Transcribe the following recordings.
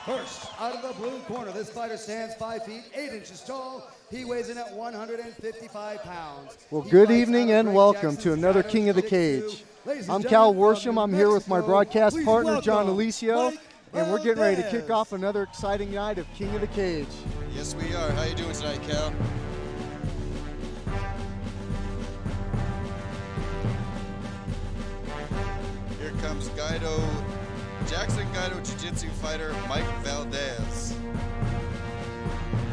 First, out of the blue corner, this fighter stands 5 feet 8 inches tall. He weighs in at 155 pounds. Well, good evening and welcome to another King of the Cage. I'm Cal Worsham. I'm here with my broadcast partner, John Alicio, and we're getting ready to kick off another exciting night of King of the Cage. Yes, we are. How you doing tonight, Cal? Here comes Jackson Guido Jiu-Jitsu fighter Mike Valdez,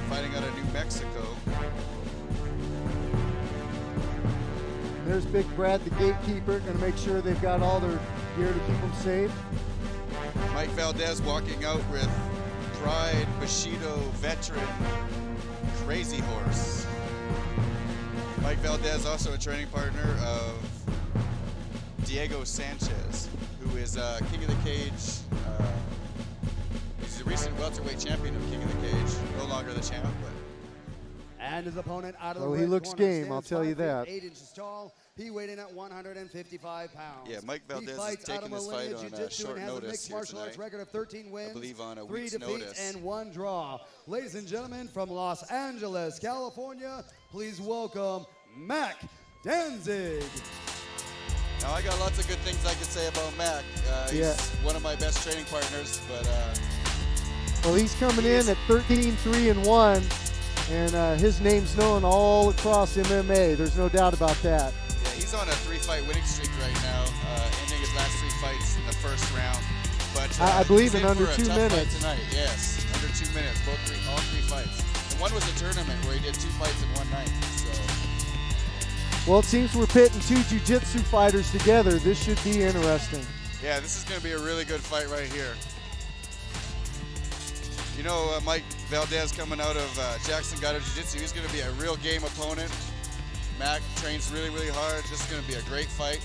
fighting out of New Mexico. There's Big Brad, the gatekeeper, going to make sure they've got all their gear to keep them safe. Mike Valdez walking out with Pride Bushido veteran Crazy Horse. Mike Valdez also a training partner of Diego Sanchez, who is King of the Cage. He's a recent welterweight champion of King of the Cage. No longer the champ, but. And his opponent out of the he looks game, I'll tell you that. 8 inches tall. He weighed in at 155 pounds. Yeah, Mike Valdez is taking this fight on short notice here tonight. Record of 13 wins, I believe on a 3 week's defeats notice. and 1 draw. Ladies and gentlemen, from Los Angeles, California, please welcome Mac Danzig. Now, I got lots of good things I could say about Mac. He's one of my best training partners, but well, he's coming in at 13-3-1, and his name's known all across MMA. There's no doubt about that. Yeah, he's on a 3-fight winning streak right now, ending his last 3 fights in the first round. But I believe in in under for a 2 tough minutes. Fight tonight. Yes, under 2 minutes, all three fights. And one was a tournament where he did 2 fights in one night. So. Well, it seems we're pitting 2 jiu-jitsu fighters together. This should be interesting. Yeah, this is going to be a really good fight right here. You know, Mike Valdez coming out of Jackson Guido Jiu-Jitsu, he's going to be a real game opponent. Mac trains really, really hard. This is going to be a great fight.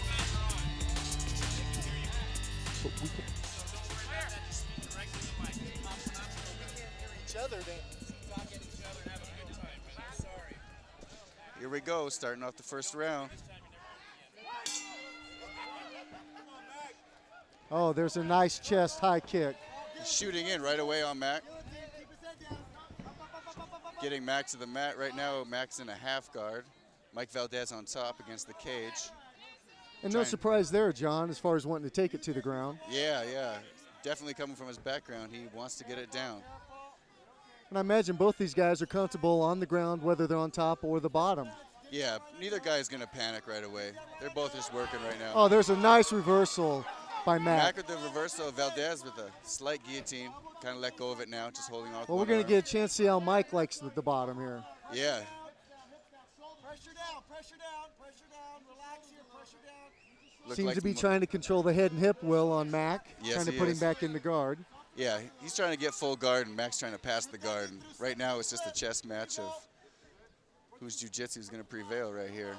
Here we go, starting off the first round. Oh, there's a nice chest high kick. He's shooting in right away on Mac. Getting Mac to the mat right now. Mac's in a half guard. Mike Valdez on top against the cage. And no surprise there, John, as far as wanting to take it to the ground. Yeah. Definitely coming from his background. He wants to get it down. And I imagine both these guys are comfortable on the ground, whether they're on top or the bottom. Yeah, neither guy is going to panic right away. They're both just working right now. Oh, there's a nice reversal by Mac. Mac with the reversal, Valdez with a slight guillotine. Kind of let go of it now, just holding on. Well, we're going to get a chance to see how Mike likes the bottom here. Yeah. Pressure down, relax here, pressure down. Seems to be trying to control the head and hip will on Mac, yes, trying to put him back in the guard. Yeah, he's trying to get full guard, and Mac's trying to pass the guard. And right now, it's just a chess match of whose jiu-jitsu is going to prevail right here.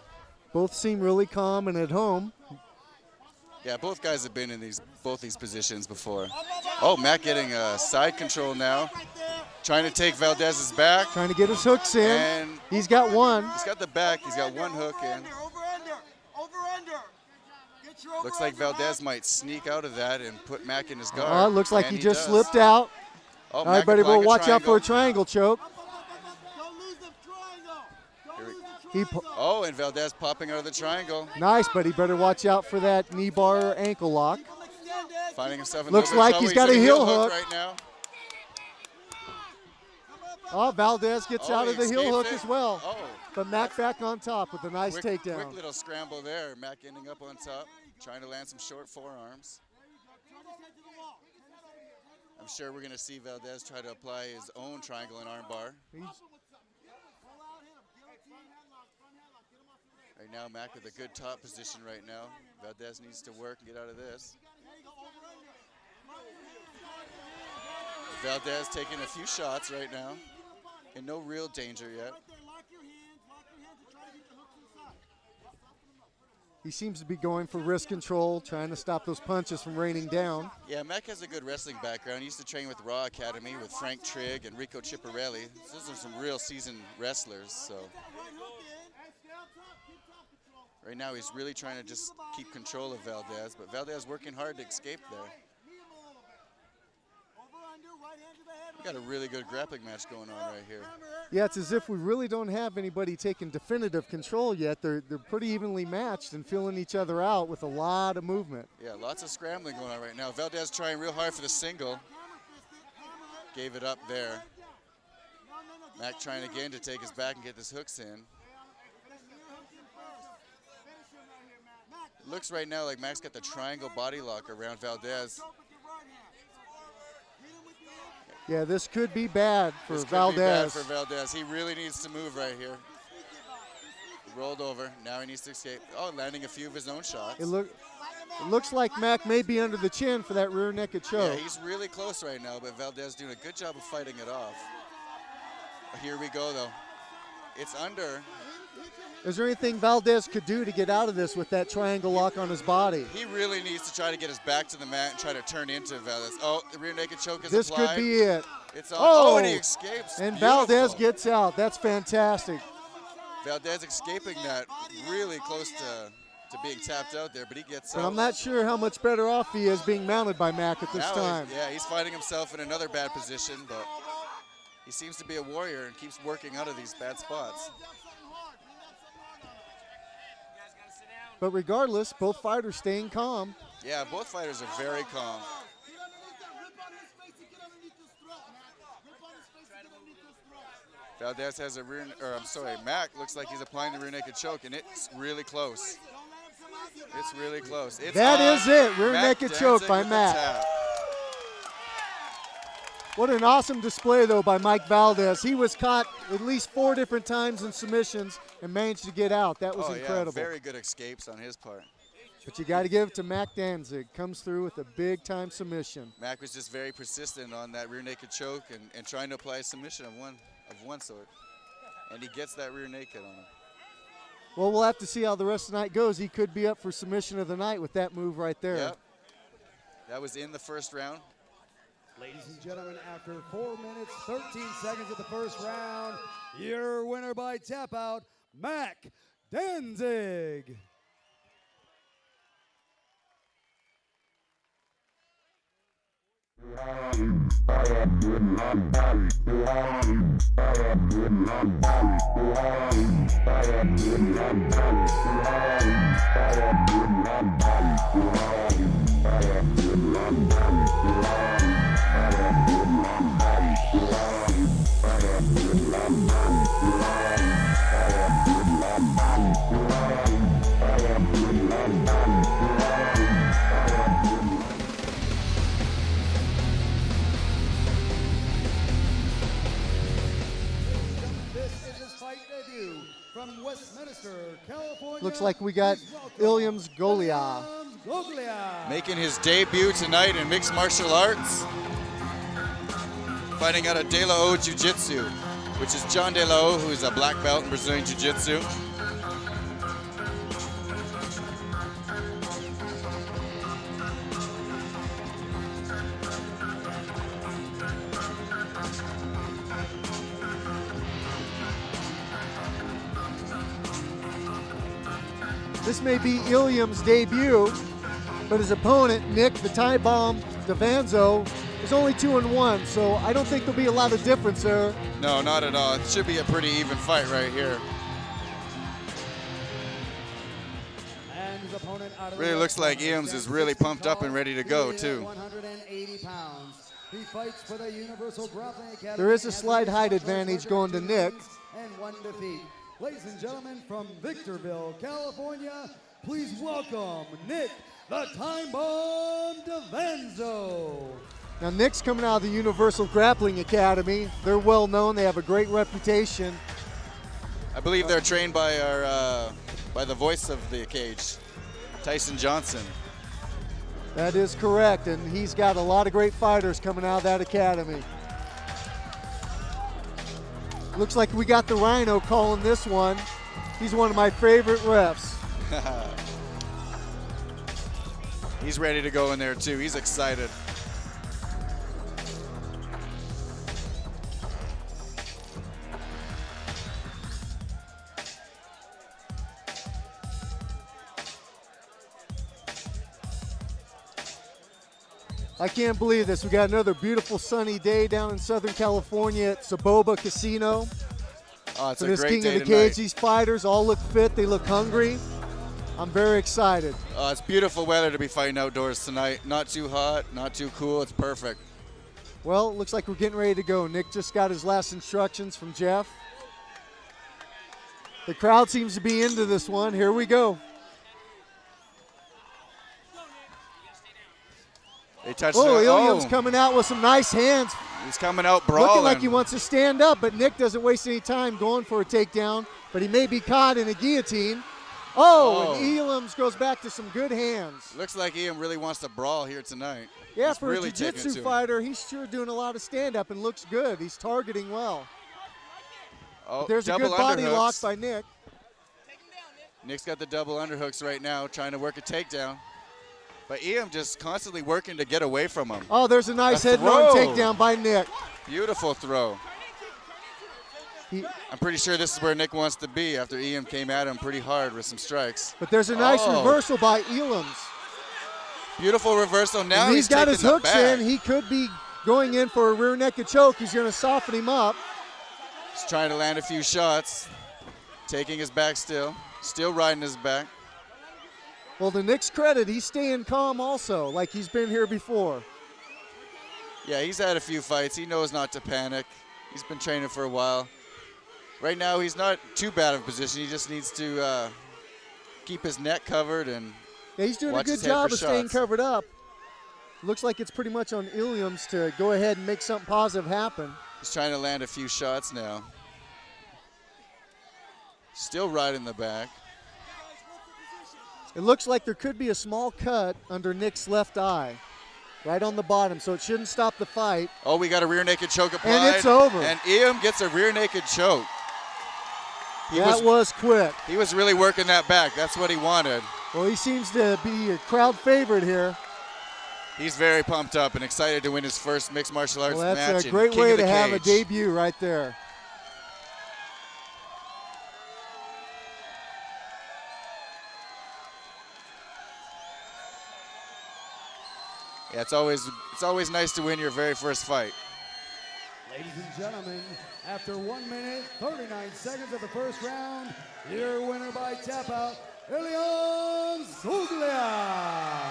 Both seem really calm and at home. Yeah, both guys have been in both these positions before. Oh, Mac getting side control now. Trying to take Valdez's back. Trying to get his hooks in. And he's got one. He's got the back. He's got one hook in. Looks like Valdez might sneak out of that and put Mac in his guard. Oh, it looks like he just slipped out. Oh, all right, buddy, we'll watch out for a triangle choke. Oh, and Valdez popping out of the triangle. Nice, but he better watch out for that knee bar or ankle lock. Finding himself in looks like he's got a heel hook right now. Oh, Valdez gets out of the heel hook as well. Oh. But Mac back on top with a nice takedown. Quick little scramble there. Mac ending up on top, trying to land some short forearms. I'm sure we're going to see Valdez try to apply his own triangle and armbar. Right now, Mac with a good top position right now. Valdez needs to work and get out of this. Valdez taking a few shots right now. In no real danger yet. He seems to be going for wrist control, trying to stop those punches from raining down. Yeah, Mac has a good wrestling background. He used to train with Raw Academy with Frank Trigg and Rico Ciparelli. Those are some real seasoned wrestlers. So right now he's really trying to just keep control of Valdez, but Valdez working hard to escape there. Got a really good grappling match going on right here. Yeah, it's as if we really don't have anybody taking definitive control yet. They're pretty evenly matched and filling each other out with a lot of movement. Yeah, lots of scrambling going on right now. Valdez trying real hard for the single. Gave it up there. Mac trying again to take his back and get his hooks in. Looks right now like Mac's got the triangle body lock around Valdez. Yeah, this could be bad for This could Valdez. be bad for Valdez. He really needs to move right here. He rolled over. Now he needs to escape. Oh, landing a few of his own shots. It looks like Mac may be under the chin for that rear naked choke. Yeah, he's really close right now, but Valdez doing a good job of fighting it off. Here we go, though. It's under. Is there anything Valdez could do to get out of this with that triangle lock on his body? He really needs to try to get his back to the mat and try to turn into Valdez. Oh, the rear naked choke is This applied. could be it. It's on. Oh, And he escapes. And Beautiful. Valdez gets out. That's fantastic. Valdez escaping that, really close to being tapped out there, but he gets But out. I'm not sure how much better off he is being mounted by Mac at this Now time. Yeah, he's finding himself in another bad position, but he seems to be a warrior and keeps working out of these bad spots. But regardless, both fighters staying calm. Yeah, both fighters are very calm. Valdez has a Mac looks like he's applying the rear naked choke, and it's really close. It's really close. It's That on. is it, rear Mac naked choke dancing by with the Mac. tap. What an awesome display, though, by Mike Valdez. He was caught at least 4 different times in submissions and managed to get out. That was incredible. Yeah, very good escapes on his part. But you got to give it to Mac Danzig. Comes through with a big-time submission. Mac was just very persistent on that rear naked choke and trying to apply a submission of one sort. And he gets that rear naked on him. Well, we'll have to see how the rest of the night goes. He could be up for submission of the night with that move right there. Yep. That was in the first round. Ladies and gentlemen, after 4 minutes, 13 seconds of the first round, your winner by tap out, Mac Danzig. From Westminster, California. Looks like we got Ilyams Golia. Making his debut tonight in mixed martial arts. Fighting out of De La O Jiu-Jitsu, which is John De La O, who is a black belt in Brazilian Jiu-Jitsu. This may be Ilyams' debut, but his opponent, Nick the Tie Bomb Davanzo, is only 2-1, so I don't think there'll be a lot of difference there. No, not at all. It should be a pretty even fight right here. And his opponent out of Really the looks like West Ilyams is really pumped up and ready to go, too. 180 pounds. He fights for the Universal Grappling Academy. There is a Has slight height mixed martial advantage arts going to record Nick. 2 wins and 1 defeat. Ladies and gentlemen, from Victorville, California, please welcome Nick the Time Bomb Davanzo. Now, Nick's coming out of the Universal Grappling Academy. They're well known. They have a great reputation. I believe they're trained by by the voice of the cage, Tyson Johnson. That is correct, and he's got a lot of great fighters coming out of that academy. Looks like we got the Rhino calling this one. He's one of my favorite refs. He's ready to go in there too. He's excited. I can't believe this. We got another beautiful sunny day down in Southern California at Saboba Casino. Oh, it's For a this great King day of the tonight. Cage, these fighters all look fit. They look hungry. I'm very excited. It's beautiful weather to be fighting outdoors tonight. Not too hot, not too cool. It's perfect. Well, it looks like we're getting ready to go. Nick just got his last instructions from Jeff. The crowd seems to be into this one. Here we go. They touched Oh, it. Illiam's coming out with some nice hands. He's coming out brawling. Looking like he wants to stand up, but Nick doesn't waste any time going for a takedown, but he may be caught in a guillotine. Oh, and Elam's goes back to some good hands. Looks like Ian really wants to brawl here tonight. Yeah, He's for really a taking it jiu-jitsu to him. fighter, he's sure doing a lot of stand-up and looks good. He's targeting well. Oh, There's a double good body underhooks. lock by Nick. Nick's got the double underhooks right now, trying to work a takedown. But Ian just constantly working to get away from him. Oh, there's a nice A head-on throw. takedown by Nick. Beautiful throw. I'm pretty sure this is where Nick wants to be after Ian came at him pretty hard with some strikes. But there's a nice Oh. reversal by Elam's. Beautiful reversal. Now And he's got taking his the hooks back. in. He could be going in for a rear naked choke. He's going to soften him up. He's trying to land a few shots. Taking his back still. Still riding his back. Well, to Nick's credit, he's staying calm also, like he's been here before. Yeah, he's had a few fights. He knows not to panic. He's been training for a while. Right now, he's not too bad of a position. He just needs to keep his neck covered and Yeah, he's doing a watch good his head job for of staying shots. covered up. Looks like it's pretty much on Illiams to go ahead and make something positive happen. He's trying to land a few shots now. Still riding the back. It looks like there could be a small cut under Nick's left eye, right on the bottom, so it shouldn't stop the fight. Oh, we got a rear naked choke applied. And it's over. And Ian gets a rear naked choke. That was quick. He was really working that back. That's what he wanted. Well, he seems to be a crowd favorite here. He's very pumped up and excited to win his first mixed martial arts Well, match. that's a in great King way of the to have a Cage. debut right there. Yeah, it's always nice to win your very first fight. Ladies and gentlemen, after 1 minute, 39 seconds of the first round, your winner by tap out, Ilian Zuglia.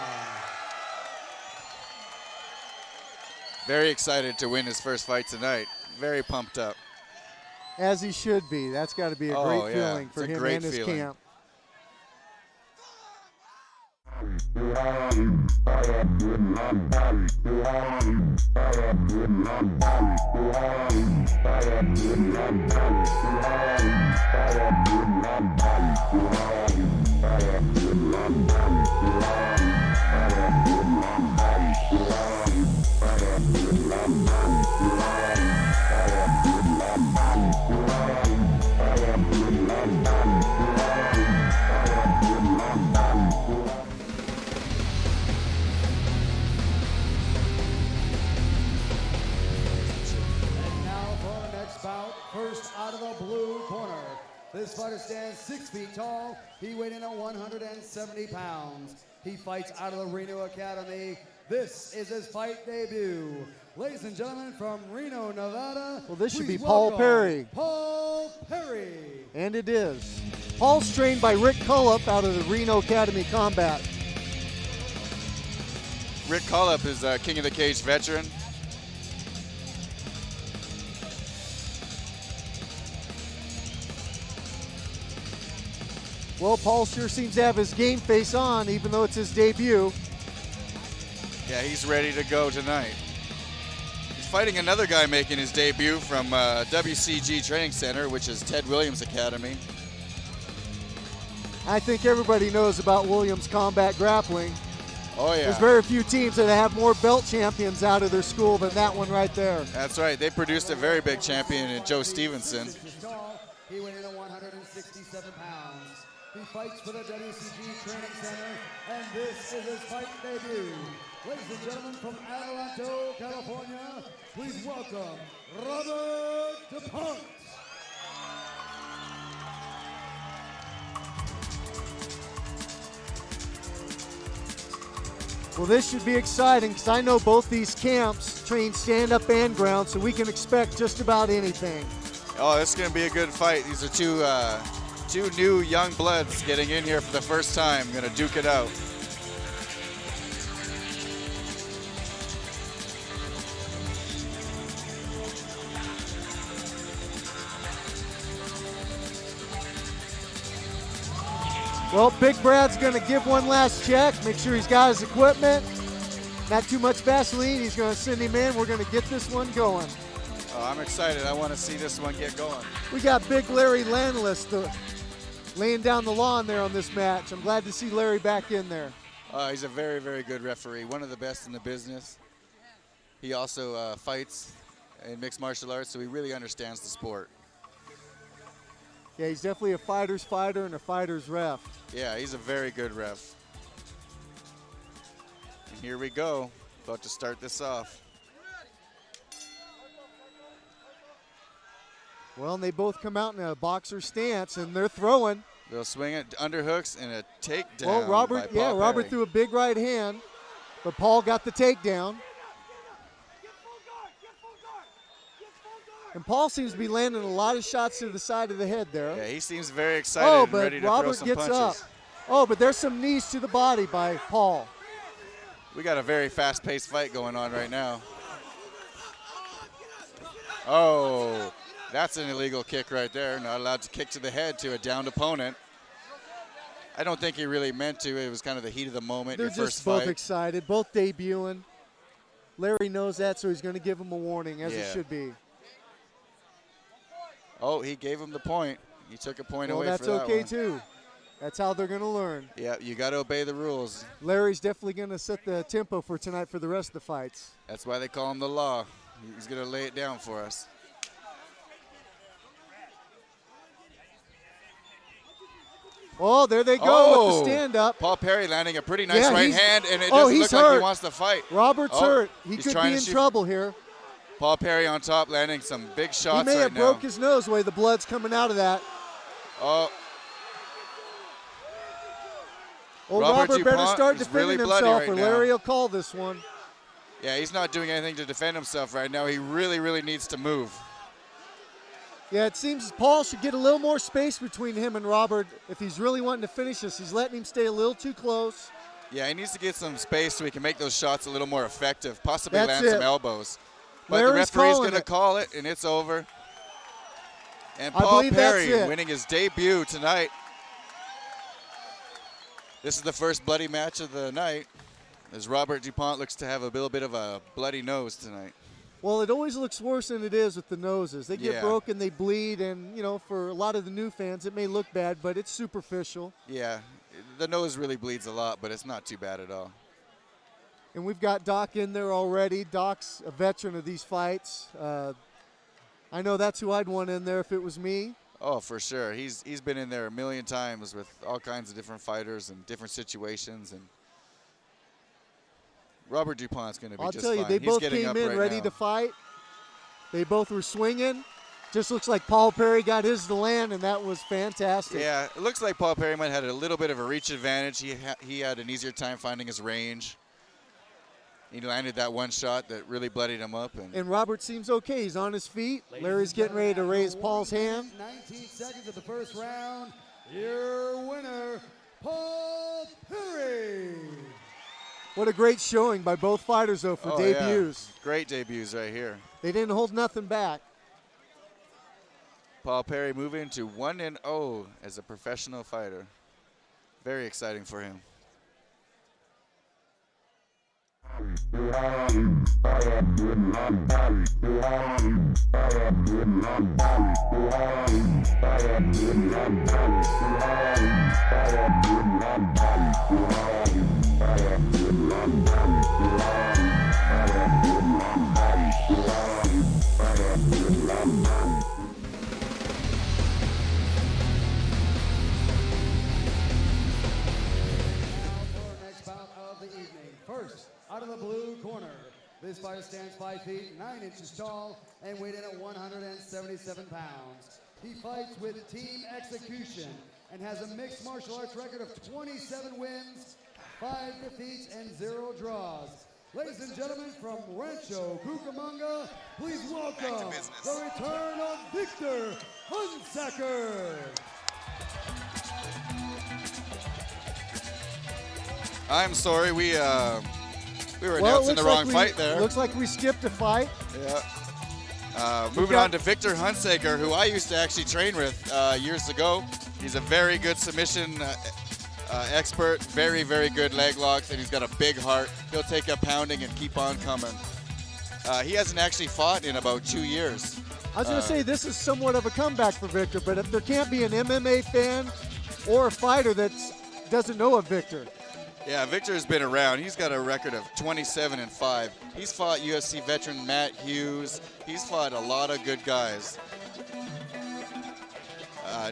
Very excited to win his first fight tonight. Very pumped up. As he should be. That's got to be a Oh, great yeah. feeling for It's a him great and his feeling. camp. And now for our next bout, first out of the blue corner. This fighter stands 6 feet tall. He weighed in at 170 pounds. He fights out of the Reno Academy. This is his fight debut. Ladies and gentlemen, from Reno, Nevada. Well, this should please be Paul welcome Perry. Paul Perry. And it is. Paul's trained by Rick Cullup out of the Reno Academy Combat. Rick Collup is a King of the Cage veteran. Well, Paul sure seems to have his game face on, even though it's his debut. Yeah, he's ready to go tonight. He's fighting another guy making his debut from WCG Training Center, which is Ted Williams Academy. I think everybody knows about Williams Combat Grappling. Oh, yeah. There's very few teams that have more belt champions out of their school than that one right there. That's right. They produced a very big champion in Joe Stevenson. He weighed in at 167 pounds. He fights for the WCG Training Center, and this is his fight debut. Ladies and gentlemen, from Adelanto, California, please welcome Robert DuPont. Well, this should be exciting because I know both these camps train stand-up and ground, so we can expect just about anything. Oh, this is going to be a good fight. These are two new young bloods getting in here for the first time, going to duke it out. Well, Big Brad's going to give one last check, make sure he's got his equipment. Not too much Vaseline. He's going to send him in. We're going to get this one going. Oh, I'm excited. I want to see this one get going. We got Big Larry Landless laying down the lawn there on this match. I'm glad to see Larry back in there. He's a very, very good referee, one of the best in the business. He also fights in mixed martial arts, so he really understands the sport. Yeah, he's definitely a fighter's fighter and a fighter's ref. Yeah, he's a very good ref. And here we go, about to start this off. Well, and they both come out in a boxer stance, and they're throwing. They'll swing it, underhooks, and a takedown. Well, Robert threw a big right hand, but Paul got the takedown. And Paul seems to be landing a lot of shots to the side of the head there. Yeah, he seems very excited and ready to Robert throw some gets punches. up. Oh, but there's some knees to the body by Paul. We got a very fast-paced fight going on right now. Oh, that's an illegal kick right there. Not allowed to kick to the head to a downed opponent. I don't think he really meant to. It was kind of the heat of the moment. They're your just first both fight. excited, both debuting. Larry knows that, so he's going to give him a warning, as it should be. Oh, he gave him the point. He took a point away that's for that okay one. too. That's how they're going to learn. Yeah, you got to obey the rules. Larry's definitely going to set the tempo for tonight for the rest of the fights. That's why they call him the law. He's going to lay it down for us. Oh, there they go with the stand-up. Paul Perry landing a pretty nice right hand, and it he's doesn't look like hurt. he wants to fight. Robert's hurt. He could be in shoot. trouble here. Paul Perry on top, landing some big shots He may have broke his nose the way the blood's coming out of that. Oh. Well, Robert better start defending really bloody himself, right or now. Larry will call this one. Yeah, he's not doing anything to defend himself right now. He really, really needs to move. Yeah, it seems Paul should get a little more space between him and Robert if he's really wanting to finish this. He's letting him stay a little too close. Yeah, he needs to get some space so he can make those shots a little more effective, possibly That's land it. some elbows. But Larry's the referee's calling going to it. call it, and it's over. And I Paul believe that's Perry it. winning his debut tonight. This is the first bloody match of the night, as Robert DuPont looks to have a little bit of a bloody nose tonight. Well, it always looks worse than it is with the noses. They get Yeah. broken, they bleed, and, you know, for a lot of the new fans, it may look bad, but it's superficial. Yeah, the nose really bleeds a lot, but it's not too bad at all. And we've got Doc in there already. Doc's a veteran of these fights. I know that's who I'd want in there if it was me. Oh, for sure. He's been in there a million times with all kinds of different fighters and different situations. And Robert DuPont's going to be I'll just tell you, fine. they He's both getting came up in right ready now. to fight. They both were swinging. Just looks like Paul Perry got his to land, and that was fantastic. Yeah, it looks like Paul Perry might have had a little bit of a reach advantage. He had an easier time finding his range. He landed that one shot that really bloodied him up. And Robert seems okay. He's on his feet. Larry's getting ready to raise Paul's hand. 19 seconds of the first round. Your winner, Paul Perry. What a great showing by both fighters, though, for debuts. Yeah. Great debuts right here. They didn't hold nothing back. Paul Perry moving to 1-0 as a professional fighter. Very exciting for him. First, out of the blue corner, this fighter stands 5 feet 9 inches tall and weighed in at 177 pounds. He fights with team execution and has a mixed martial arts record of 27 wins, 5 defeats and 0 draws. Ladies and gentlemen, from Rancho Cucamonga, please welcome the return of Victor Hunsaker. I'm sorry, we were announcing the wrong fight there. Looks like we skipped a fight. Yeah. Moving on to Victor Hunsaker, who I used to actually train with years ago. He's a very good submission expert, very, very good leg locks, and he's got a big heart. He'll take a pounding and keep on coming. He hasn't actually fought in about 2 years. I was going to say this is somewhat of a comeback for Victor, but if there can't be an MMA fan or a fighter that doesn't know of Victor. Yeah, Victor has been around. He's got a record of 27-5. He's fought UFC veteran Matt Hughes. He's fought a lot of good guys.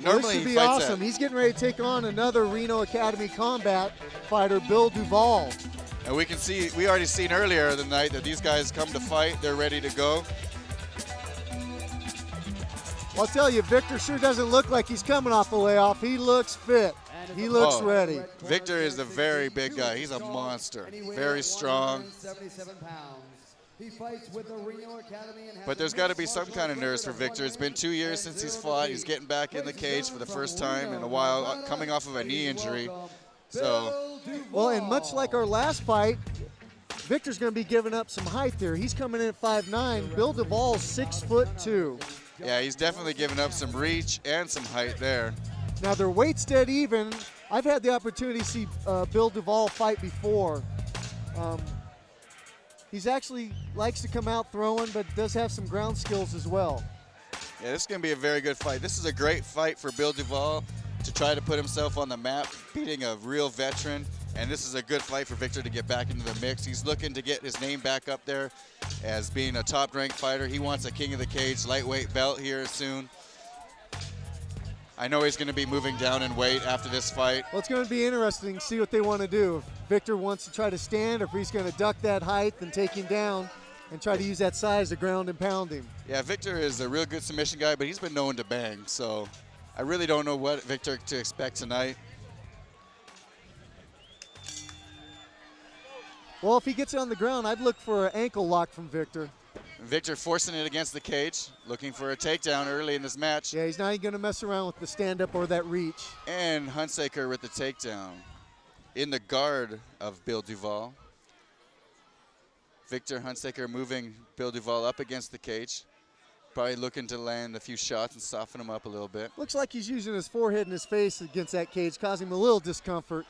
Normally this should he be fights awesome. He's getting ready to take on another Reno Academy combat fighter, Bill Duvall. And we can see, we already seen earlier the night that these guys come to fight. They're ready to go. I'll tell you, Victor sure doesn't look like he's coming off a layoff. He looks fit. He looks ready. Victor is a very big guy. He's a monster. Very strong. But there's got to be some kind of nerves for Victor. It's been 2 years since he's fought. He's getting back in the cage for the first time in a while, coming off of a knee injury. So, well, and much like our last fight, Victor's going to be giving up some height there. He's coming in at 5'9". Bill Duvall's 6'2". yeah, he's definitely giving up some reach and some height there. Now, their weight's dead even. I've had the opportunity to see Bill Duvall fight before. He's actually likes to come out throwing, but does have some ground skills as well. Yeah, this is going to be a very good fight. This is a great fight for Bill Duvall to try to put himself on the map, beating a real veteran. And this is a good fight for Victor to get back into the mix. He's looking to get his name back up there as being a top-ranked fighter. He wants a King of the Cage lightweight belt here soon. I know he's going to be moving down in weight after this fight. Well, it's going to be interesting to see what they want to do. If Victor wants to try to stand, or if he's going to duck that height and take him down and try to use that size to ground and pound him. Yeah, Victor is a real good submission guy, but he's been known to bang. So I really don't know what Victor to expect tonight. Well, if he gets it on the ground, I'd look for an ankle lock from Victor. Victor forcing it against the cage, looking for a takedown early in this match. Yeah, he's not even going to mess around with the stand-up or that reach. And Hunsaker with the takedown in the guard of Bill Duvall. Victor Hunsaker moving Bill Duvall up against the cage. Probably looking to land a few shots and soften him up a little bit. Looks like he's using his forehead and his face against that cage, causing him a little discomfort.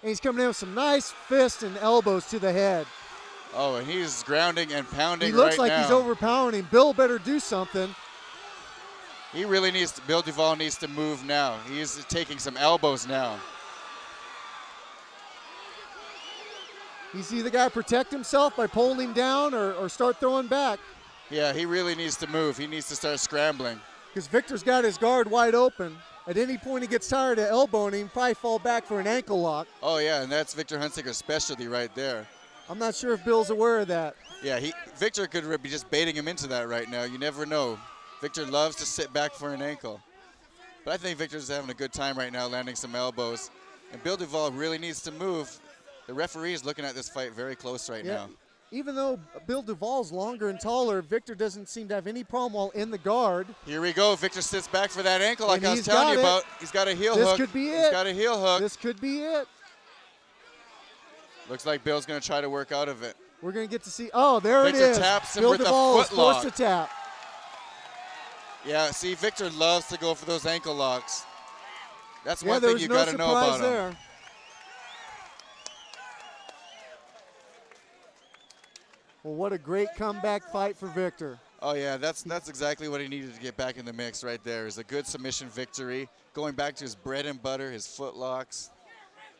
And he's coming in with some nice fists and elbows to the head. Oh, and he's grounding and pounding right now. He looks like now. He's overpowering him. Bill better do something. He really needs to, Bill Duvall needs to move now. He's taking some elbows now. He's either got to protect himself by pulling him down or start throwing back. Yeah, he really needs to move. He needs to start scrambling. Because Victor's got his guard wide open. At any point he gets tired of elbowing him, probably fall back for an ankle lock. Oh, yeah, and that's Victor Hunsaker's specialty right there. I'm not sure if Bill's aware of that. Yeah, Victor could be just baiting him into that right now. You never know. Victor loves to sit back for an ankle. But I think Victor's having a good time right now, landing some elbows. And Bill Duvall really needs to move. The referee is looking at this fight very close right now. Even though Bill Duvall's longer and taller, Victor doesn't seem to have any problem while in the guard. Here we go. Victor sits back for that ankle like I was telling you about. He's got a heel hook. This could be it. He's got a heel hook. This could be it. Looks like Bill's going to try to work out of it. We're going to get to see. Oh, there Victor it is. Taps him Bill with Duvall a is foot lock. forced to tap. Yeah, see, Victor loves to go for those ankle locks. That's one there thing was you no got to know about there. him. Well, what a great comeback fight for Victor. Oh, yeah, that's exactly what he needed to get back in the mix right there, is a good submission victory, going back to his bread and butter, his foot locks.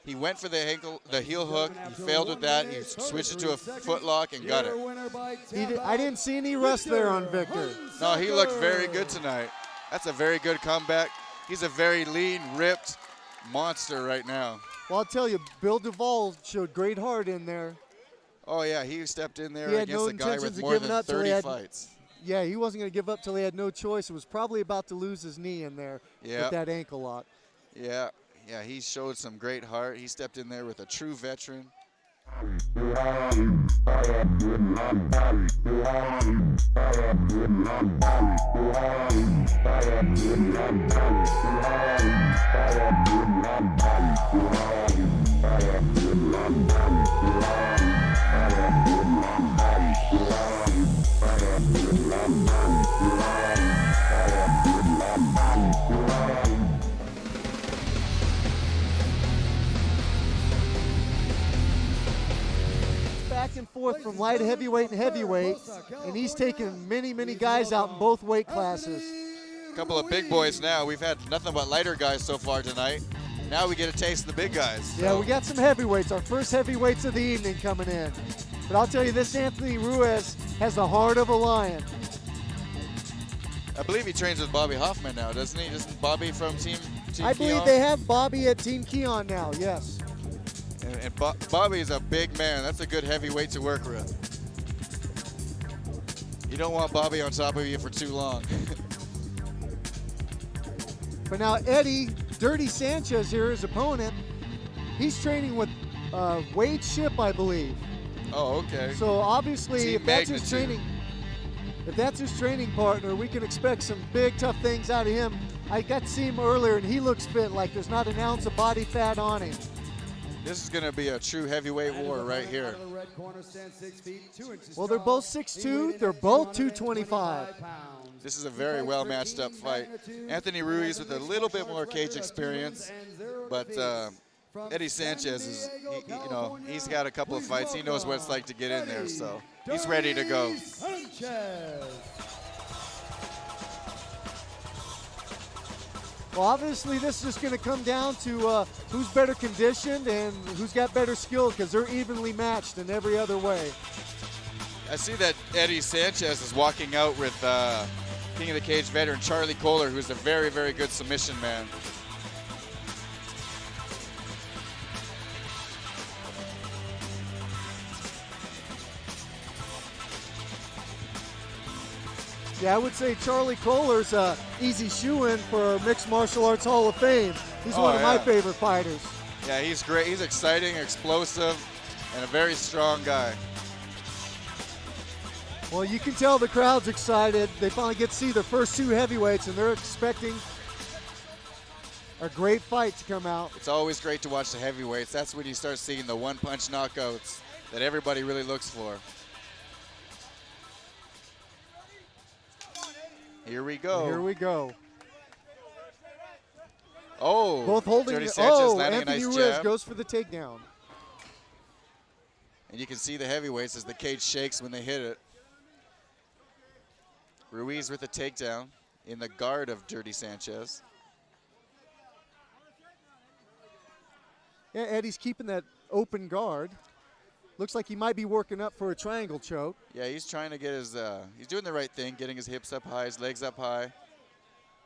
He went for the heel hook. He failed with that. He switched it to a foot lock and got it. I didn't see any rust there on Victor. No, he looked very good tonight. That's a very good comeback. He's a very lean, ripped monster right now. Well, I'll tell you, Bill Duvall showed great heart in there. Oh, yeah, he stepped in there against a guy with more than 30 fights. Yeah, he wasn't going to give up till he had no choice. It was probably about to lose his knee in there with that ankle lock. Yeah, Yeah, he showed some great heart. He stepped in there with a true veteran. Back and forth from light heavyweight and heavyweight, and he's taken many, many guys out in both weight classes. A couple of big boys now. We've had nothing but lighter guys so far tonight. Now we get a taste of the big guys. Yeah, we got some heavyweights, our first heavyweights of the evening coming in. But I'll tell you, this Anthony Ruiz has the heart of a lion. I believe he trains with Bobby Hoffman now, doesn't he? Isn't Bobby from Team I believe Keon? they have Bobby at Team Keon now, yes. And Bobby is a big man. That's a good heavyweight to work with. You don't want Bobby on top of you for too long. But now Eddie, Dirty Sanchez here, his opponent, he's training with Wade Ship, I believe. Oh, okay. So obviously, Team if that's his magnitude. training, if that's his training partner, we can expect some big, tough things out of him. I got to see him earlier, and he looks fit, like there's not an ounce of body fat on him. This is going to be a true heavyweight war right here. Well, they're both 6'2", they're both 225. This is a very well matched up fight. Anthony Ruiz with a little bit more cage experience, but Eddie Sanchez is, he's got a couple of fights. He knows what it's like to get in there, so he's ready to go. Well, obviously, this is just going to come down to who's better conditioned and who's got better skill, because they're evenly matched in every other way. I see that Eddie Sanchez is walking out with King of the Cage veteran Charlie Kohler, who's a very, very good submission man. Yeah, I would say Charlie Kohler's easy shoe-in for Mixed Martial Arts Hall of Fame. He's one of my favorite fighters. Yeah, he's great. He's exciting, explosive, and a very strong guy. Well, you can tell the crowd's excited. They finally get to see their first two heavyweights, and they're expecting a great fight to come out. It's always great to watch the heavyweights. That's when you start seeing the one-punch knockouts that everybody really looks for. Here we go. Here we go. Oh, both holding. Dirty Sanchez landing Anthony a nice Ruiz jab. goes for the takedown. And you can see the heavyweights as the cage shakes when they hit it. Ruiz with a takedown in the guard of Dirty Sanchez. Yeah, Eddie's keeping that open guard. Looks like he might be working up for a triangle choke. Yeah, he's trying to get his, he's doing the right thing, getting his hips up high, his legs up high.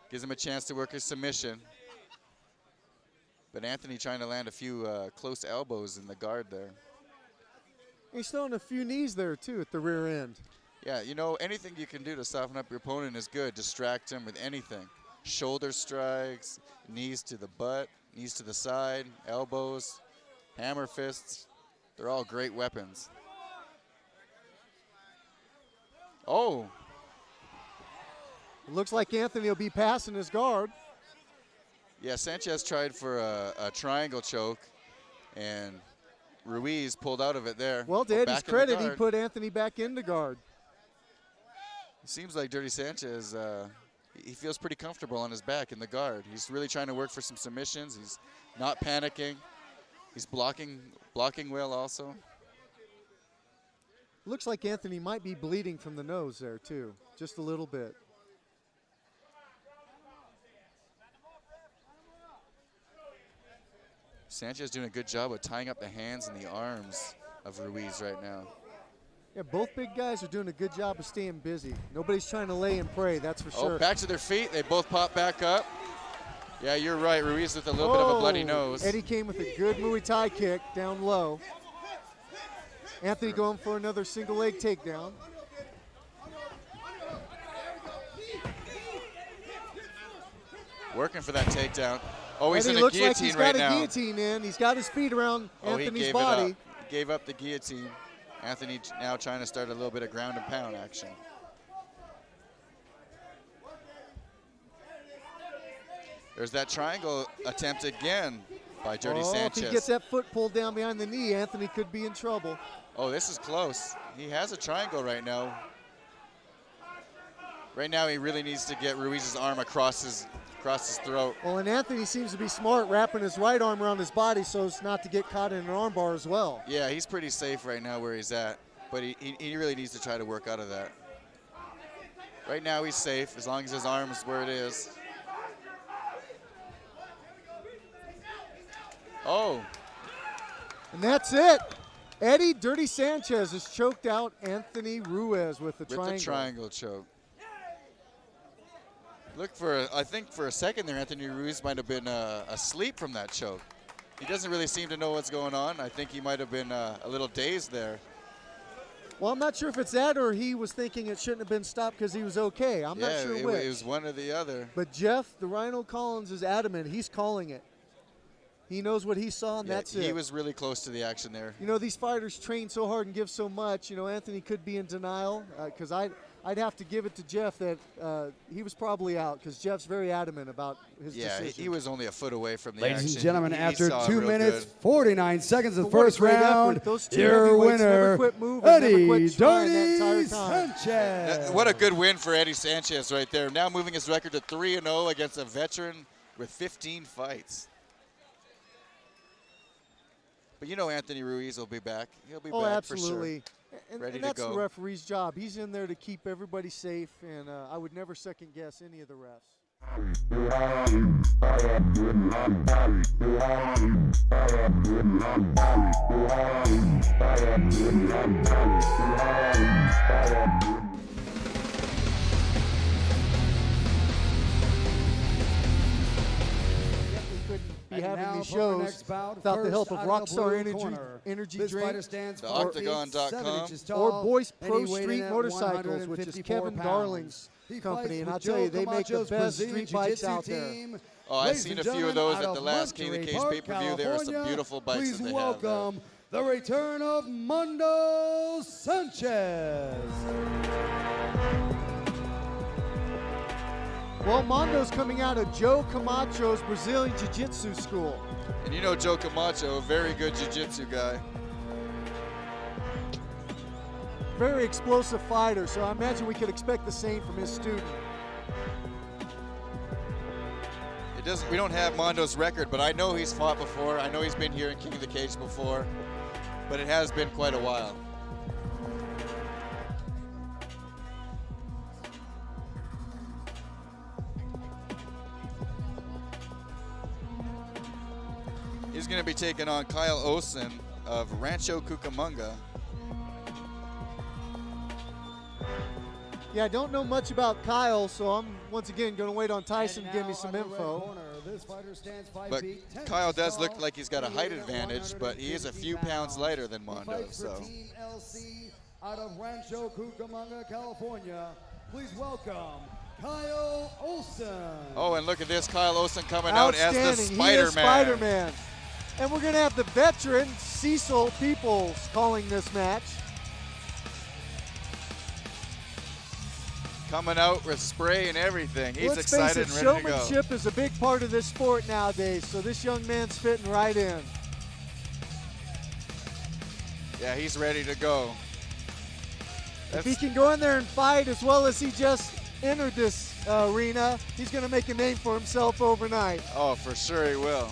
Gives him a chance to work his submission. But Anthony trying to land a few close elbows in the guard there. He's throwing a few knees there, too, at the rear end. Yeah, you know, anything you can do to soften up your opponent is good. Distract him with anything. Shoulder strikes, knees to the butt, knees to the side, elbows, hammer fists. They're all great weapons. Oh. It looks like Anthony will be passing his guard. Yeah, Sanchez tried for a triangle choke, and Ruiz pulled out of it there. Well, to Eddie's credit, he put Anthony back into guard. It seems like Dirty Sanchez, he feels pretty comfortable on his back in the guard. He's really trying to work for some submissions. He's not panicking. He's blocking well also. Looks like Anthony might be bleeding from the nose there, too. Just a little bit. Sanchez doing a good job of tying up the hands and the arms of Ruiz right now. Yeah, both big guys are doing a good job of staying busy. Nobody's trying to lay and pray, that's for sure. Oh, back to their feet. They both pop back up. Yeah, you're right. Ruiz with a little bit of a bloody nose. Eddie came with a good Muay Thai kick down low. Anthony going for another single leg takedown. Working for that takedown. Oh, he's Eddie in a looks like guillotine he's right got now. a guillotine in. He's got his feet around Oh, Anthony's he body. gave up the guillotine. Anthony now trying to start a little bit of ground and pound action. There's that triangle attempt again by Jody Sanchez. If he gets that foot pulled down behind the knee, Anthony could be in trouble. Oh, this is close. He has a triangle right now. Right now, he really needs to get Ruiz's arm across his throat. Well, and Anthony seems to be smart, wrapping his right arm around his body so as not to get caught in an arm bar as well. Yeah, he's pretty safe right now where he's at, but he really needs to try to work out of that. Right now, he's safe as long as his arm is where it is. Oh. And that's it. Eddie Dirty Sanchez has choked out Anthony Ruiz with the triangle. With the triangle choke. I think for a second there, Anthony Ruiz might have been asleep from that choke. He doesn't really seem to know what's going on. I think he might have been a little dazed there. Well, I'm not sure if it's that or he was thinking it shouldn't have been stopped because he was okay. I'm not sure which. It was one or the other. But Jeff, the Rhino Collins, is adamant. He's calling it. He knows what he saw, and that's it. He was really close to the action there. You know, these fighters train so hard and give so much. You know, Anthony could be in denial because I'd have to give it to Jeff that he was probably out because Jeff's very adamant about his decision. Yeah, he was only a foot away from the action. Ladies and gentlemen, after saw 2 minutes, good. 49 seconds of the But what a first great round, effort. Those two your heavyweights never winner, quit moving, never Eddie quit trying that entire Dirty time. Sanchez. What a good win for Eddie Sanchez right there. Now moving his record to 3-0 against a veteran with 15 fights. But you know Anthony Ruiz will be back. He'll be back absolutely. for sure. And Ready to that's go. the referee's job. He's in there to keep everybody safe, and I would never second guess any of the refs. Be And having now these for our shows next bout, without the help first of out of the blue Rockstar corner. Energy This drink fighter stands The 4 feet, Octagon.com. 7 inches or tall, Boys and Pro he weighed Street in at Motorcycles, which is 154 Kevin pounds. Darling's He company, fights and with I'll tell you, Joe they make the Camacho's best Brazilian street bikes Jiu-Jitsu out there. team. Oh, I've Ladies seen and a few of gentlemen, those out at of the last King of the Monterey Cage Park, pay-per-view. There are some California, beautiful bikes please that they have there. welcome the return of Mundo Sanchez. Well, Mondo's coming out of Joe Camacho's Brazilian Jiu-Jitsu school. And you know Joe Camacho, a very good jiu-jitsu guy. Very explosive fighter, so I imagine we could expect the same from his student. We don't have Mondo's record, but I know he's fought before. I know he's been here in King of the Cage before, but it has been quite a while. He's going to be taking on Kyle Olsen of Rancho Cucamonga. Yeah, I don't know much about Kyle, so I'm once again going to wait on Tyson to give me some info. But Kyle does look like he's got a height advantage, but he is a few pounds lighter than Mondo. So. Team LC out of Rancho Cucamonga, California. Please welcome Kyle Olsen. Oh, and look at this, Kyle Olsen coming out as the He is Spider-Man. Spider-Man. And we're going to have the veteran Cecil Peoples calling this match. Coming out with spray and everything. He's Let's excited face it, and ready to go. showmanship is a big part of this sport nowadays, so this young man's fitting right in. Yeah, he's ready to go. If he can go in there and fight as well as he just entered this arena, he's going to make a name for himself overnight. Oh, for sure he will.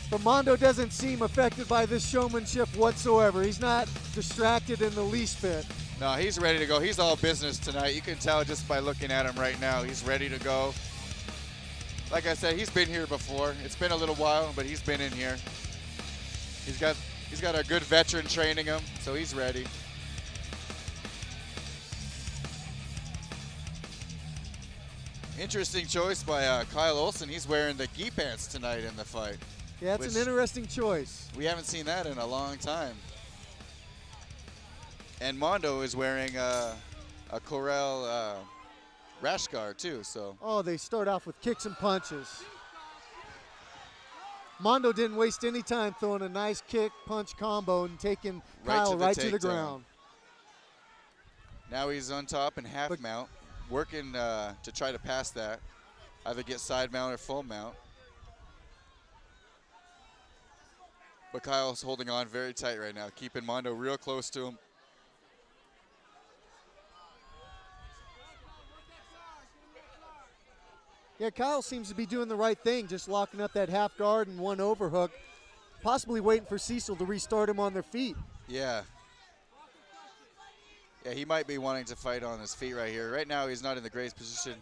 But Mondo doesn't seem affected by this showmanship whatsoever. He's not distracted in the least bit. No, he's ready to go. He's all business tonight. You can tell just by looking at him right now. He's ready to go. Like I said, he's been here before. It's been a little while, but he's been in here. He's got a good veteran training him, so he's ready. Interesting choice by Kyle Olsen. He's wearing the gi pants tonight in the fight. Yeah, that's an interesting choice. We haven't seen that in a long time. And Mondo is wearing a Corel rash guard too. So. Oh, they start off with kicks and punches. Mondo didn't waste any time throwing a nice kick, punch combo and taking Kyle right to the ground. Now he's on top and half mount, working to try to pass that. Either get side mount or full mount. But Kyle's holding on very tight right now, keeping Mondo real close to him. Yeah, Kyle seems to be doing the right thing, just locking up that half guard and one overhook, possibly waiting for Cecil to restart him on their feet. Yeah. Yeah, he might be wanting to fight on his feet right here. Right now, he's not in the greatest position.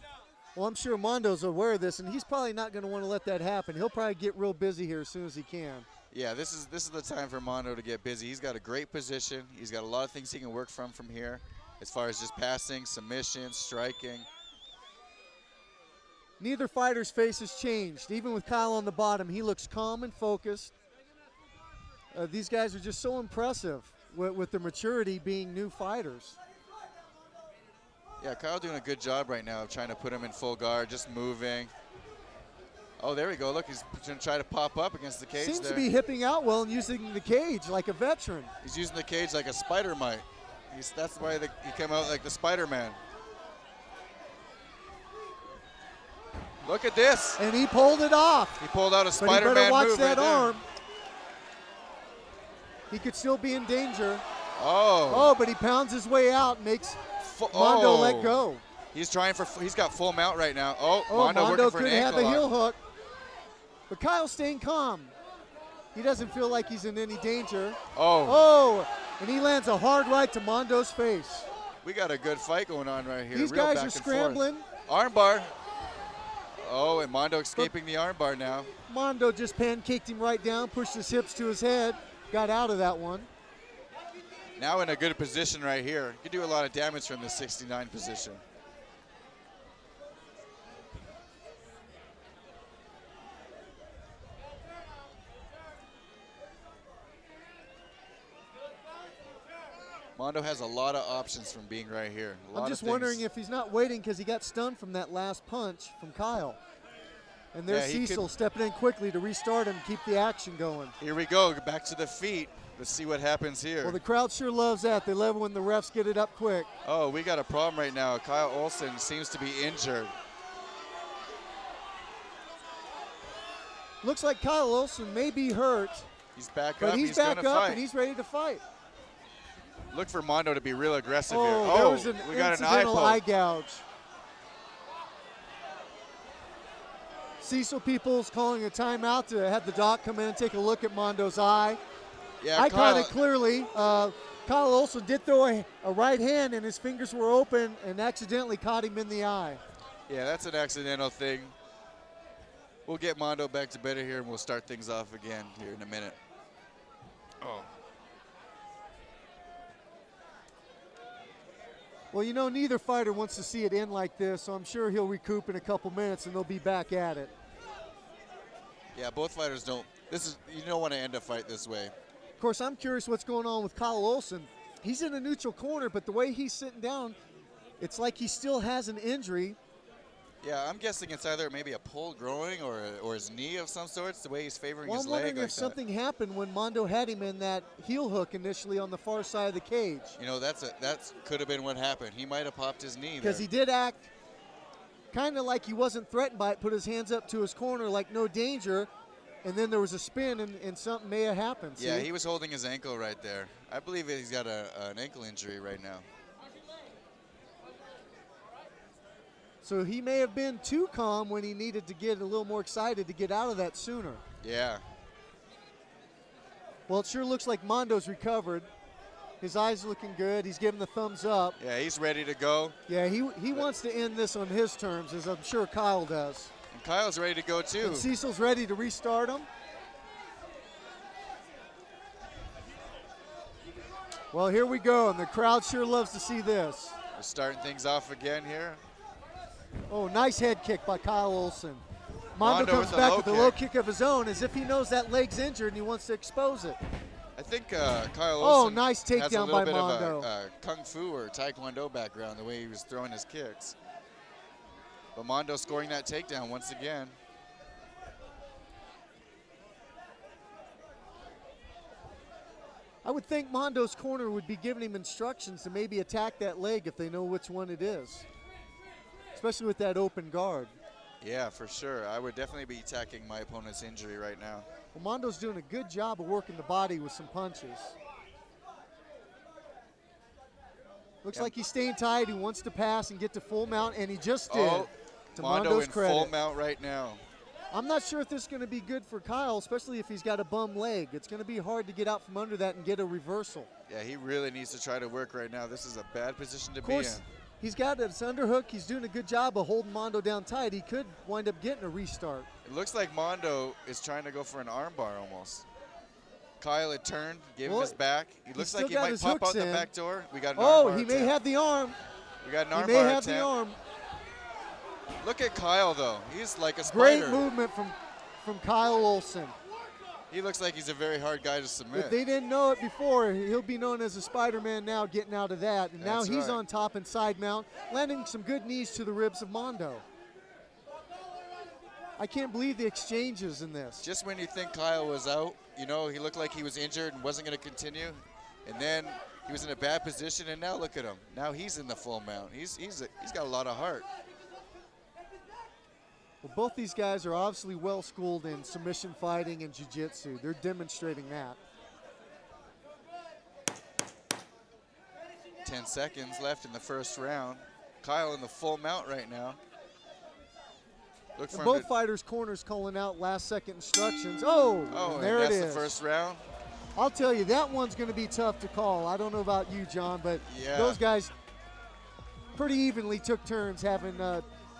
Well, I'm sure Mondo's aware of this, and he's probably not going to want to let that happen. He'll probably get real busy here as soon as he can. Yeah, this is the time for Mondo to get busy. He's got a great position. He's got a lot of things he can work from here, as far as just passing, submission, striking. Neither fighter's face has changed. Even with Kyle on the bottom, he looks calm and focused. These guys are just so impressive with their maturity being new fighters. Yeah, Kyle doing a good job right now of trying to put him in full guard, just moving. Oh, there we go. Look, he's going to try to pop up against the cage. Seems there. to be hipping out well and using the cage like a veteran. He's using the cage like a spider might. That's why he came out like the Spider-Man. Look at this. And he pulled it off. He pulled out a Spider-Man move. But he better watch that right arm. He could still be in danger. Oh, but he pounds his way out, makes Mondo let go. He's he's got full mount right now. Mondo working for could an have ankle a heel lock. hook. But Kyle's staying calm. He doesn't feel like he's in any danger. And he lands a hard right to Mondo's face. We got a good fight going on right here. These Real guys back are and scrambling. Forth. Armbar. Oh, and Mondo escaping the armbar now. Mondo just pancaked him right down, pushed his hips to his head, got out of that one. Now in a good position right here. You can do a lot of damage from the 69 position. Mondo has a lot of options from being right here. I'm just wondering if he's not waiting because he got stunned from that last punch from Kyle. And there's Cecil stepping in quickly to restart him, keep the action going. Here we go, back to the feet. Let's see what happens here. Well, the crowd sure loves that. They love when the refs get it up quick. Oh, we got a problem right now. Kyle Olson seems to be injured. Looks like Kyle Olson may be hurt. He's back up. But he's back up and he's ready to fight. Look for Mondo to be real aggressive here. There was an we got an eye gouge. Cecil Peoples calling a timeout to have the doc come in and take a look at Mondo's eye. Yeah, I caught it clearly. Kyle also did throw a right hand and his fingers were open and accidentally caught him in the eye. Yeah, that's an accidental thing. We'll get Mondo back to better here and we'll start things off again here in a minute. Well, you know, neither fighter wants to see it end like this, so I'm sure he'll recoup in a couple minutes and they'll be back at it. Yeah, both fighters don't. You don't want to end a fight this way. Of course, I'm curious what's going on with Kyle Olson. He's in a neutral corner, but the way he's sitting down, it's like he still has an injury. Yeah, I'm guessing it's either maybe a pulled groin or his knee of some sorts, the way he's favoring his leg. I'm wondering if something happened when Mondo had him in that heel hook initially on the far side of the cage. You know, that could have been what happened. He might have popped his knee because he did act kind of like he wasn't threatened by it, put his hands up to his corner like no danger, and then there was a spin and something may have happened. Yeah, he was holding his ankle right there. I believe he's got an ankle injury right now. So he may have been too calm when he needed to get a little more excited to get out of that sooner. Yeah. Well, it sure looks like Mondo's recovered. His eyes looking good. He's giving the thumbs up. Yeah, he's ready to go. Yeah, he wants to end this on his terms, as I'm sure Kyle does. And Kyle's ready to go too. And Cecil's ready to restart him. Well, here we go, and the crowd sure loves to see this. We're starting things off again here. Oh, nice head kick by Kyle Olson. Mondo comes back with a low kick of his own as if he knows that leg's injured and he wants to expose it. I think Kyle Olson nice takedown has a little by bit Mondo. of a Kung Fu or Taekwondo background, the way he was throwing his kicks. But Mondo scoring that takedown once again. I would think Mondo's corner would be giving him instructions to maybe attack that leg if they know which one it is, especially with that open guard. Yeah, for sure. I would definitely be attacking my opponent's injury right now. Well, Mondo's doing a good job of working the body with some punches. Looks like he's staying tight. He wants to pass and get to full mount, and he just did. Oh, to Mondo Mondo's in credit. full mount right now. I'm not sure if this is going to be good for Kyle, especially if he's got a bum leg. It's going to be hard to get out from under that and get a reversal. Yeah, he really needs to try to work right now. This is a bad position to Of be in. course, he's got his underhook. He's doing a good job of holding Mondo down tight. He could wind up getting a restart. It looks like Mondo is trying to go for an armbar almost. Kyle had turned, gave him his back. He looks like he might pop out the back door. We got an armbar he may attempt. have the arm. We got an armbar He may have attempt. the arm. Look at Kyle, though. He's like a spider. Great movement from Kyle Olson. He looks like he's a very hard guy to submit. If they didn't know it before, he'll be known as a Spider-Man now, getting out of that. And now That's he's right. on top and side mount, landing some good knees to the ribs of Mondo. I can't believe the exchanges in this. Just when you think Kyle was out, you know, he looked like he was injured and wasn't going to continue. And then he was in a bad position, and now look at him. Now he's in the full mount. He's got a lot of heart. Well, both these guys are obviously well schooled in submission fighting and jiu-jitsu. They're demonstrating that. 10 seconds left in the first round. Kyle in the full mount right now. Look for And both fighters' corners calling out last-second instructions. Oh, and there it that's is. the first round. I'll tell you, that one's going to be tough to call. I don't know about you, John, but those guys pretty evenly took turns having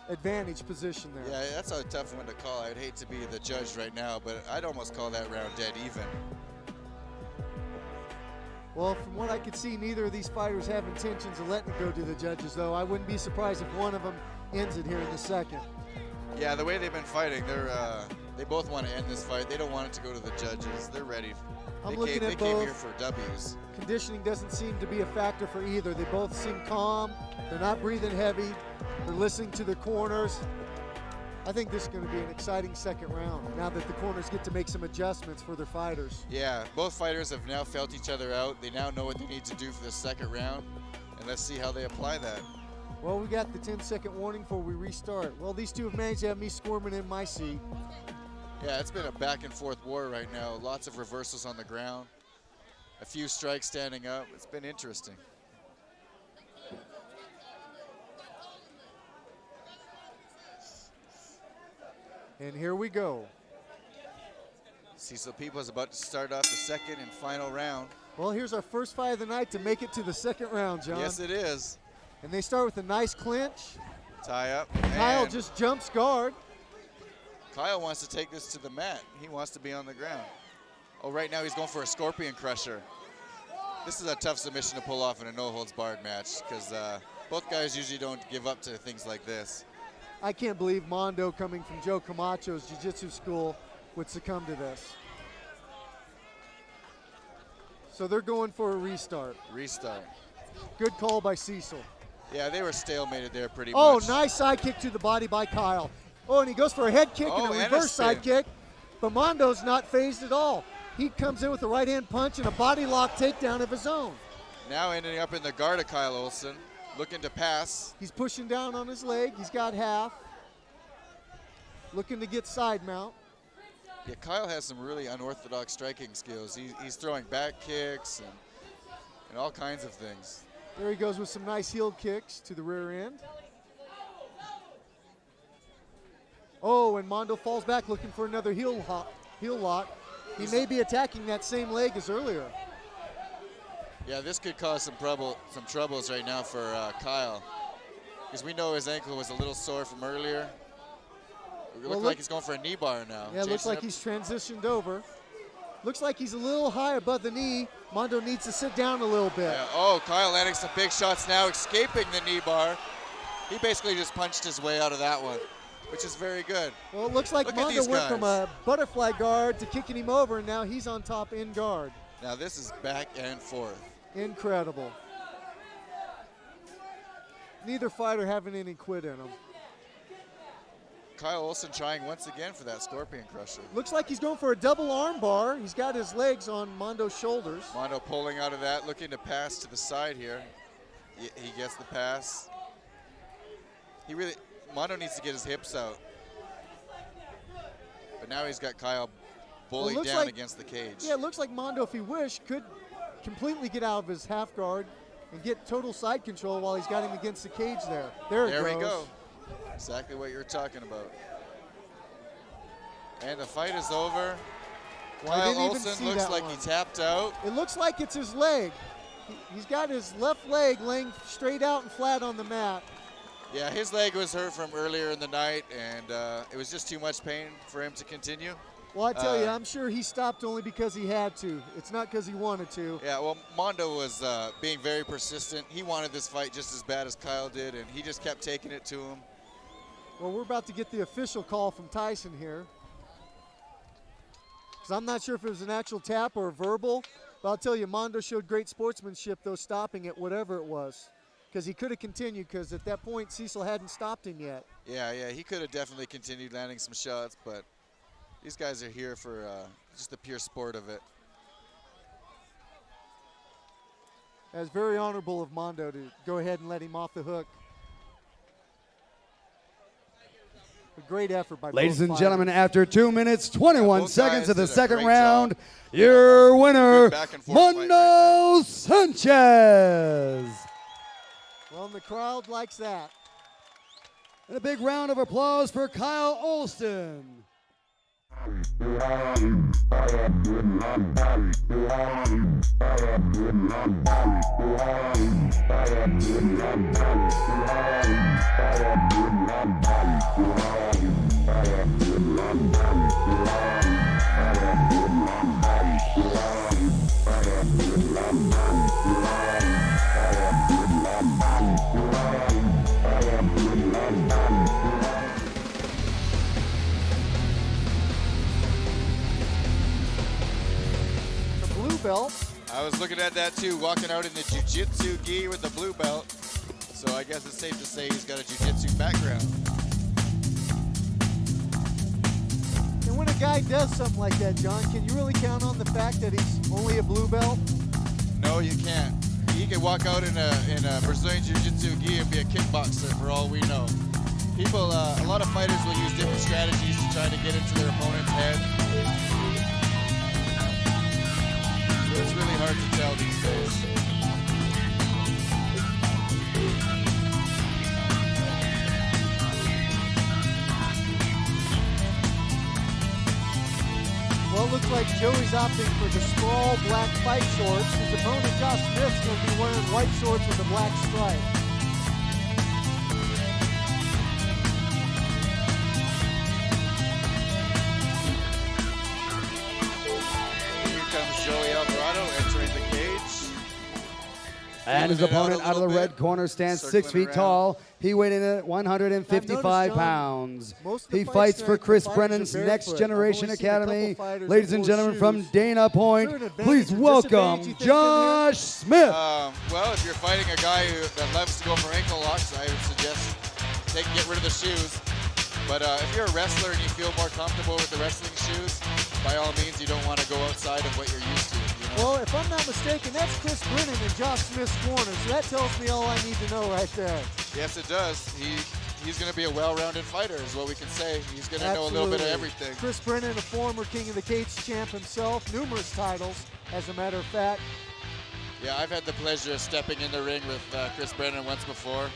advantage position there. Yeah, that's a tough one to call. I'd hate to be the judge right now, but I'd almost call that round dead even. Well, from what I could see, neither of these fighters have intentions of letting it go to the judges, though. I wouldn't be surprised if one of them ends it here in the second. Yeah, the way they've been fighting, they both want to end this fight. They don't want it to go to the judges. They're ready. They came here for W's. Conditioning doesn't seem to be a factor for either. They both seem calm. They're not breathing heavy. They're listening to their corners. I think this is going to be an exciting second round now that the corners get to make some adjustments for their fighters. Yeah, both fighters have now felt each other out. They now know what they need to do for the second round, and let's see how they apply that. Well, we got the 10-second warning before we restart. Well, these two have managed to have me squirming in my seat. Yeah, it's been a back-and-forth war right now. Lots of reversals on the ground, a few strikes standing up. It's been interesting. And here we go. Cecil People is about to start off the second and final round. Well, here's our first fight of the night to make it to the second round, John. Yes, it is. And they start with a nice clinch. Tie up. Kyle and just jumps guard. Kyle wants to take this to the mat. He wants to be on the ground. Oh, right now he's going for a scorpion crusher. This is a tough submission to pull off in a no-holds-barred match because both guys usually don't give up to things like this. I can't believe Mondo, coming from Joe Camacho's jiu-jitsu school, would succumb to this. So they're going for a restart. Restart. Good call by Cecil. Yeah, they were stalemated there pretty much. Oh, nice side kick to the body by Kyle. Oh, and he goes for a head kick and a and a reverse side spin. kick. But Mondo's not phased at all. He comes in with a right-hand punch and a body lock takedown of his own. Now ending up in the guard of Kyle Olson, looking to pass. He's pushing down on his leg. He's got half. Looking to get side mount. Yeah, Kyle has some really unorthodox striking skills. He's throwing back kicks and all kinds of things. There he goes with some nice heel kicks to the rear end. Oh, and Mondo falls back looking for another heel lock. He may be attacking that same leg as earlier. Yeah, this could cause some troubles right now for Kyle, because we know his ankle was a little sore from earlier. It looks like he's going for a knee bar now. Yeah, it looks like he's transitioned over. Looks like he's a little high above the knee. Mondo needs to sit down a little bit. Yeah. Oh, Kyle landing some big shots now, escaping the knee bar. He basically just punched his way out of that one, which is very good. Well, it looks like Mondo went from a butterfly guard to kicking him over, and now he's on top in guard. Now this is back and forth. Incredible. Neither fighter having any quit in them. Kyle Olson trying once again for that Scorpion Crusher. Looks like he's going for a double arm bar. He's got his legs on Mondo's shoulders. Mondo pulling out of that, looking to pass to the side here. He gets the pass. Mondo needs to get his hips out. But now he's got Kyle bullied down against the cage. Yeah, it looks like Mondo, if he wished, could completely get out of his half guard and get total side control while he's got him against the cage there. There we go. Exactly what you were talking about. And the fight is over. Kyle Olson looks like he tapped out. It looks like it's his leg. He's got his left leg laying straight out and flat on the mat. Yeah, his leg was hurt from earlier in the night, and it was just too much pain for him to continue. Well, I tell you, I'm sure he stopped only because he had to. It's not because he wanted to. Yeah, well, Mondo was being very persistent. He wanted this fight just as bad as Kyle did, and he just kept taking it to him. Well, we're about to get the official call from Tyson here. Because I'm not sure if it was an actual tap or a verbal, but I'll tell you, Mondo showed great sportsmanship, though, stopping it, whatever it was. Because he could have continued, because at that point, Cecil hadn't stopped him yet. Yeah, he could have definitely continued landing some shots, but these guys are here for just the pure sport of it. That's very honorable of Mondo to go ahead and let him off the hook. A great effort by Ladies both and fighters. gentlemen, after 2 minutes, 21 both seconds guys of the did a second great round, job. your winner, Good back and forth fight right Mondo Sanchez. Well, and the crowd likes that. And a big round of applause for Kyle Olson. Belt. I was looking at that too, walking out in the jiu-jitsu gi with the blue belt. So I guess it's safe to say he's got a jiu-jitsu background. And when a guy does something like that, John, can you really count on the fact that he's only a blue belt? No, you can't. He could walk out in a Brazilian jiu-jitsu gi and be a kickboxer for all we know. People, a lot of fighters will use different strategies to try to get into their opponent's head. So it's really hard to tell these days. Well, it looks like Joey's opting for the small black fight shorts. His opponent, Josh Smith's going to be wearing white shorts with a black stripe. Here comes Joey Alvarado entering the cage. And his opponent out of the red corner stands 6 feet tall. He weighed in at 155 pounds. He fights for Chris Brennan's Next Generation Academy. Ladies and gentlemen, from Dana Point, please welcome Josh Smith. Well, if you're fighting a guy that loves to go for ankle locks, I would suggest get rid of the shoes. But if you're a wrestler and you feel more comfortable with the wrestling shoes, by all means, you don't want to go outside of what you're used to. You know? Well, if I'm not mistaken, that's Chris Brennan and Josh Smith's corner, so that tells me all I need to know right there. Yes, it does. He's going to be a well-rounded fighter, is what we can say. He's going to know a little bit of everything. Chris Brennan, a former King of the Cage champ himself, numerous titles, as a matter of fact. Yeah, I've had the pleasure of stepping in the ring with Chris Brennan once before.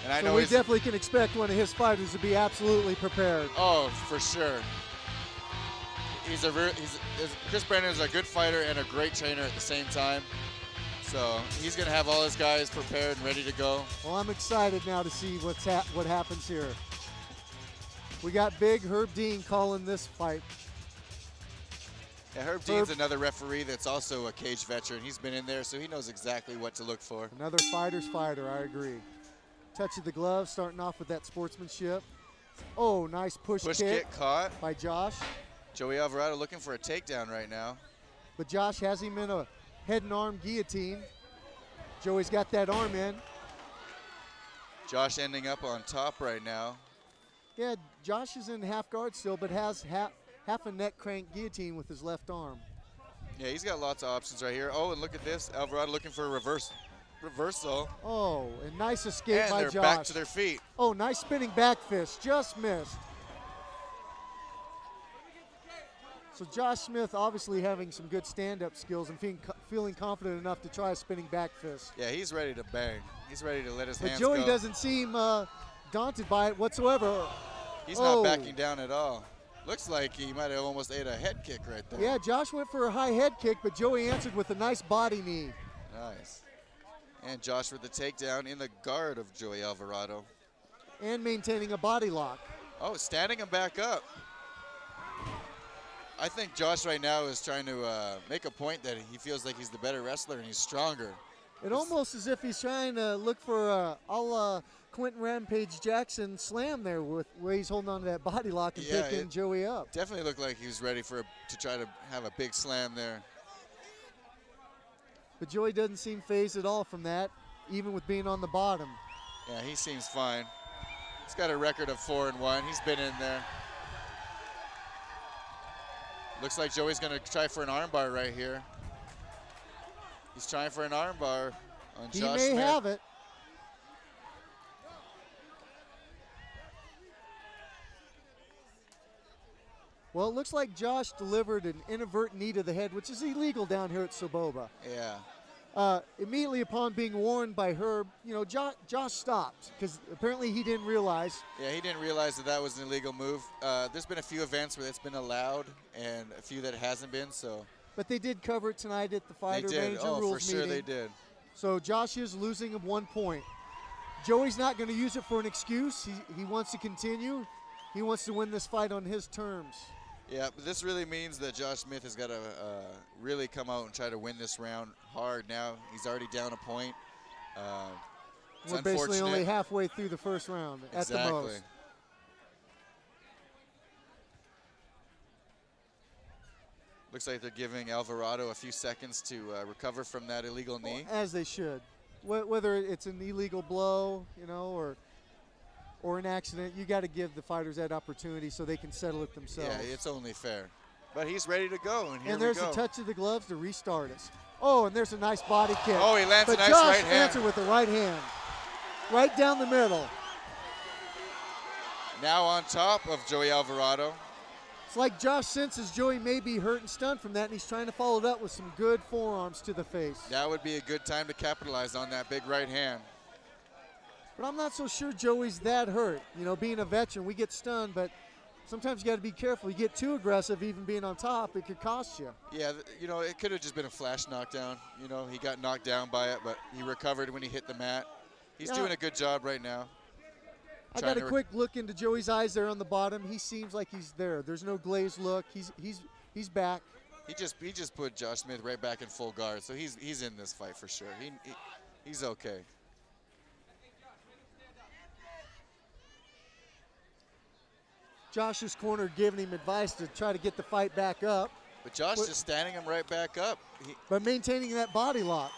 And I know we definitely can expect one of his fighters to be absolutely prepared. Oh, for sure. Chris Brennan is a good fighter and a great trainer at the same time. So he's going to have all his guys prepared and ready to go. Well, I'm excited now to see what happens here. We got big Herb Dean calling this fight. Yeah, Herb Dean's another referee that's also a cage veteran. He's been in there, so he knows exactly what to look for. Another fighter's fighter, I agree. Touch of the glove, starting off with that sportsmanship. Oh, nice push kick caught by Josh. Joey Alvarado looking for a takedown right now. But Josh has him in a head and arm guillotine. Joey's got that arm in. Josh ending up on top right now. Yeah, Josh is in half guard still, but has half a neck crank guillotine with his left arm. Yeah, he's got lots of options right here. Oh, and look at this. Alvarado looking for a reversal. Oh, and nice escape And by they're Josh. back to their feet. Oh, nice spinning back fist, just missed. So Josh Smith obviously having some good stand-up skills and feeling confident enough to try a spinning back fist. Yeah, he's ready to bang. He's ready to let his But hands Joey go. doesn't seem daunted by it whatsoever. He's not backing down at all. Looks like he might have almost ate a head kick right there. Yeah, Josh went for a high head kick, but Joey answered with a nice body knee. Nice. And Josh with the takedown in the guard of Joey Alvarado. And maintaining a body lock. Oh, standing him back up. I think Josh right now is trying to make a point that he feels like he's the better wrestler and he's stronger. It almost as if he's trying to look for a la Quentin Rampage Jackson slam there with where he's holding on to that body lock and picking Joey up. Definitely looked like he was ready to try to have a big slam there. But Joey doesn't seem phased at all from that, even with being on the bottom. Yeah, he seems fine. He's got a record of 4-1. He's been in there. Looks like Joey's going to try for an armbar right here. He's trying for an armbar on Josh Smith. He may have it. Well, it looks like Josh delivered an inadvertent knee to the head, which is illegal down here at Soboba. Yeah. Immediately upon being warned by Herb, you know, Josh stopped because apparently he didn't realize. Yeah, he didn't realize that that was an illegal move. There's been a few events where it's been allowed and a few that it hasn't been, so. But they did cover it tonight at the Fighter Manager Rules for sure meeting. they did. So Josh is losing of 1 point. Joey's not going to use it for an excuse. He wants to continue. He wants to win this fight on his terms. Yeah, but this really means that Josh Smith has got to really come out and try to win this round hard now. He's already down a point. We're basically only halfway through the first round at the most. Looks like they're giving Alvarado a few seconds to recover from that illegal knee. As they should. Whether it's an illegal blow, you know, or an accident, you got to give the fighters that opportunity so they can settle it themselves. Yeah, it's only fair. But he's ready to go, and here and there's we go. a touch of the gloves to restart us. Oh, and there's a nice body kick. Oh, he lands a nice Josh right hand. answered with the right hand. Right down the middle. Now on top of Joey Alvarado. It's like Josh senses Joey may be hurt and stunned from that, and he's trying to follow it up with some good forearms to the face. That would be a good time to capitalize on that big right hand. But I'm not so sure Joey's that hurt. You know, being a veteran, we get stunned, but sometimes you got to be careful. You get too aggressive, even being on top, it could cost you. Yeah, you know, it could have just been a flash knockdown. You know, he got knocked down by it, but he recovered when he hit the mat. He's doing a good job right now. I got a quick look into Joey's eyes there on the bottom. He seems like he's there. There's no glazed look. He's back. He just put Josh Smith right back in full guard, so he's in this fight for sure. He's okay. Josh's corner giving him advice to try to get the fight back up. But Josh just standing him right back up. But maintaining that body lock.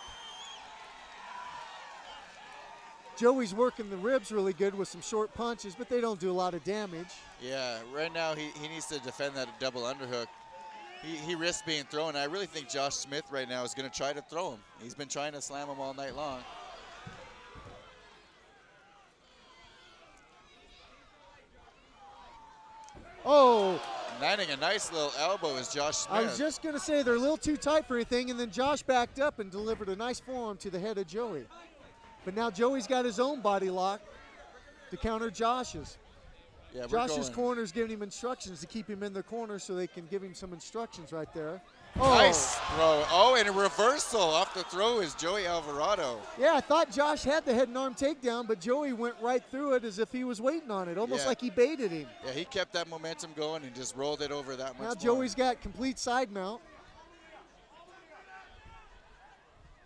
Joey's working the ribs really good with some short punches, but they don't do a lot of damage. Yeah, right now he needs to defend that double underhook. He risks being thrown. I really think Josh Smith right now is going to try to throw him. He's been trying to slam him all night long. Oh. Landing a nice little elbow is Josh Smith. I was just going to say they're a little too tight for anything, and then Josh backed up and delivered a nice forearm to the head of Joey. But now Joey's got his own body lock to counter Josh's. Yeah, Josh's corner's giving him instructions to keep him in the corner so they can give him some instructions right there. Oh. Nice throw. Oh, and a reversal off the throw is Joey Alvarado. Yeah, I thought Josh had the head and arm takedown, but Joey went right through it as if he was waiting on it, almost like he baited him. Yeah, he kept that momentum going and just rolled it over that much Now Joey's got complete side mount.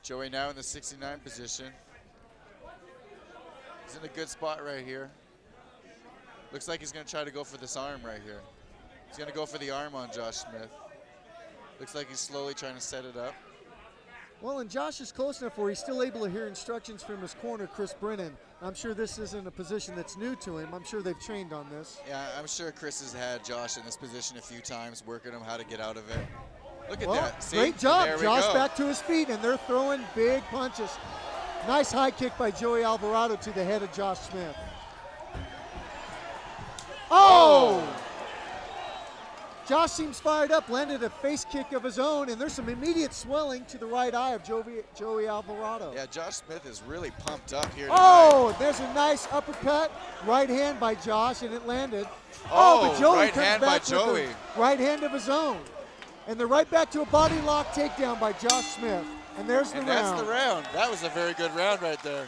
Joey now in the 69 position. He's in a good spot right here. Looks like he's going to try to go for this arm right here. He's going to go for the arm on Josh Smith. Looks like he's slowly trying to set it up. Well, and Josh is close enough where he's still able to hear instructions from his corner, Chris Brennan. I'm sure this isn't a position that's new to him. I'm sure they've trained on this. Yeah, I'm sure Chris has had Josh in this position a few times, working him how to get out of it. Look at Well, that. See? great job. There we Josh go. back to his feet, and they're throwing big punches. Nice high kick by Joey Alvarado to the head of Josh Smith. Oh! Josh seems fired up, landed a face kick of his own, and there's some immediate swelling to the right eye of Joey Alvarado. Yeah, Josh Smith is really pumped up here Oh, tonight. there's a nice uppercut, right hand by Josh, and it landed. Oh, but Joey right comes hand back by with Joey. the right hand of his own. And they're right back to a body lock takedown by Josh Smith. And there's the And round. that's the round. That was a very good round right there.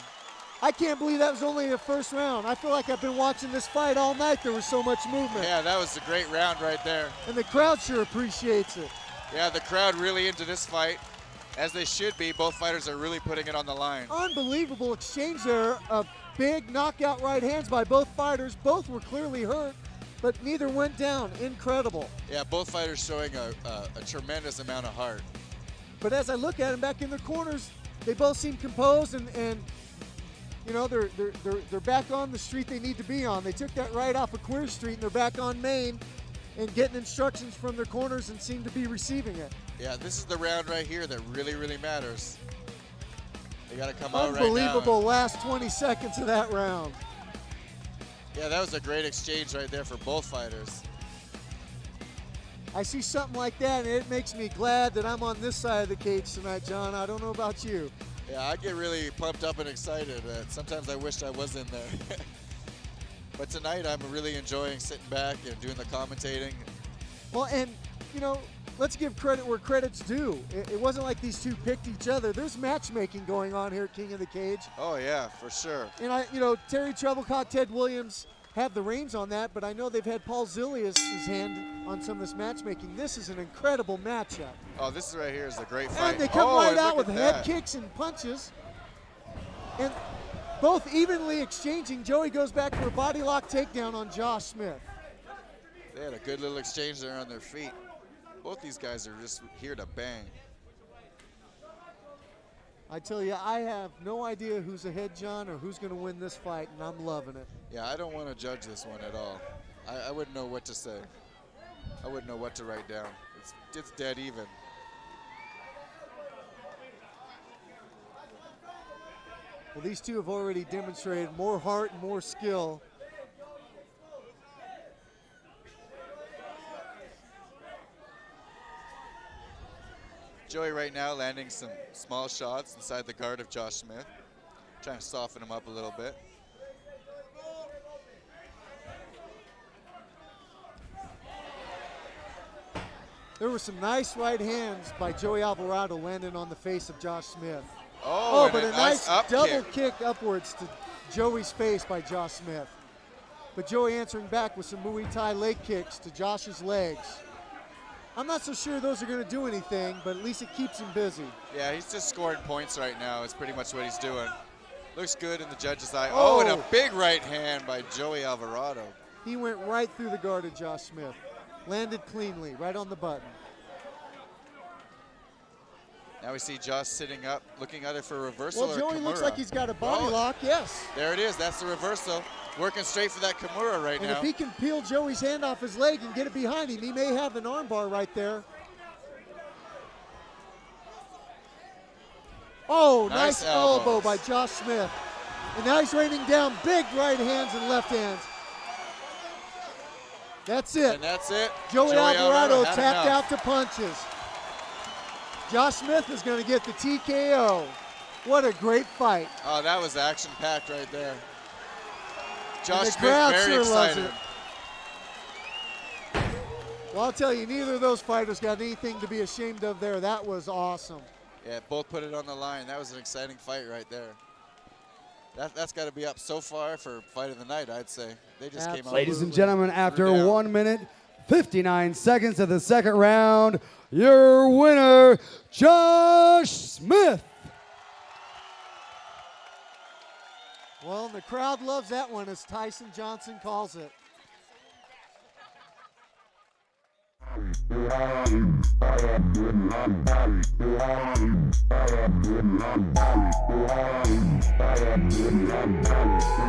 I can't believe that was only the first round. I feel like I've been watching this fight all night. There was so much movement. Yeah, that was a great round right there. And the crowd sure appreciates it. Yeah, the crowd really into this fight, as they should be. Both fighters are really putting it on the line. Unbelievable exchange there of big knockout right hands by both fighters. Both were clearly hurt, but neither went down. Incredible. Yeah, both fighters showing a tremendous amount of heart. But as I look at them back in their corners, they both seem composed and you know, they're back on the street they need to be on. They took that right off of Queer Street and they're back on Main and getting instructions from their corners and seem to be receiving it. Yeah, this is the round right here that really, really matters. They got to come out right now. Unbelievable last 20 seconds of that round. Yeah, that was a great exchange right there for both fighters. I see something like that and it makes me glad that I'm on this side of the cage tonight, John. I don't know about you. Yeah, I get really pumped up and excited. Sometimes I wish I was in there. But tonight I'm really enjoying sitting back and doing the commentating. Well, and, you know, let's give credit where credit's due. It wasn't like these two picked each other. There's matchmaking going on here at King of the Cage. Oh, yeah, for sure. And, Terry Treblecott, Ted Williams have the reins on that, but I know they've had Paul Zilius' hand on some of this matchmaking. This is an incredible matchup. Oh, this right here is a great fight. And they come oh, right and out look with at head that. kicks and punches. And both evenly exchanging. Joey goes back for a body lock takedown on Josh Smith. They had a good little exchange there on their feet. Both these guys are just here to bang. I tell you, I have no idea who's ahead, John, or who's going to win this fight, and I'm loving it. Yeah, I don't want to judge this one at all. I wouldn't know what to say. I wouldn't know what to write down. It's dead even. Well, these two have already demonstrated more heart and more skill. Joey right now landing some small shots inside the guard of Josh Smith. Trying to soften him up a little bit. There were some nice right hands by Joey Alvarado landing on the face of Josh Smith. Oh, and but a nice up double kick. kick upwards to Joey's face by Josh Smith. But Joey answering back with some Muay Thai leg kicks to Josh's legs. I'm not so sure those are going to do anything, but at least it keeps him busy. Yeah, he's just scoring points right now. It's pretty much what he's doing. Looks good in the judge's eye. Oh, and a big right hand by Joey Alvarado. He went right through the guard of Josh Smith. Landed cleanly, right on the button. Now we see Josh sitting up, looking either for a reversal or Well, Joey looks Kimura. like he's got a body lock, yes. There it is, that's the reversal. Working straight for that Kimura right And now. if he can peel Joey's hand off his leg and get it behind him, he may have an armbar right there. Oh, nice elbow by Josh Smith. And now he's raining down big right hands and left hands. That's it. And that's it. Joey Alvarado had tapped enough. out to punches. Josh Smith is going to get the TKO. What a great fight. Oh, that was action-packed right there. Josh the Smith crowd very sure loves excited. it. Well, I'll tell you, neither of those fighters got anything to be ashamed of there. That was awesome. Yeah, both put it on the line. That was an exciting fight right there. That's got to be up so far for fight of the night, I'd say. They just came out. Ladies and gentlemen, after down. 1 minute, 59 seconds of the second round, your winner, Josh Smith. Well, and the crowd loves that one, as Tyson Johnson calls it. Bye.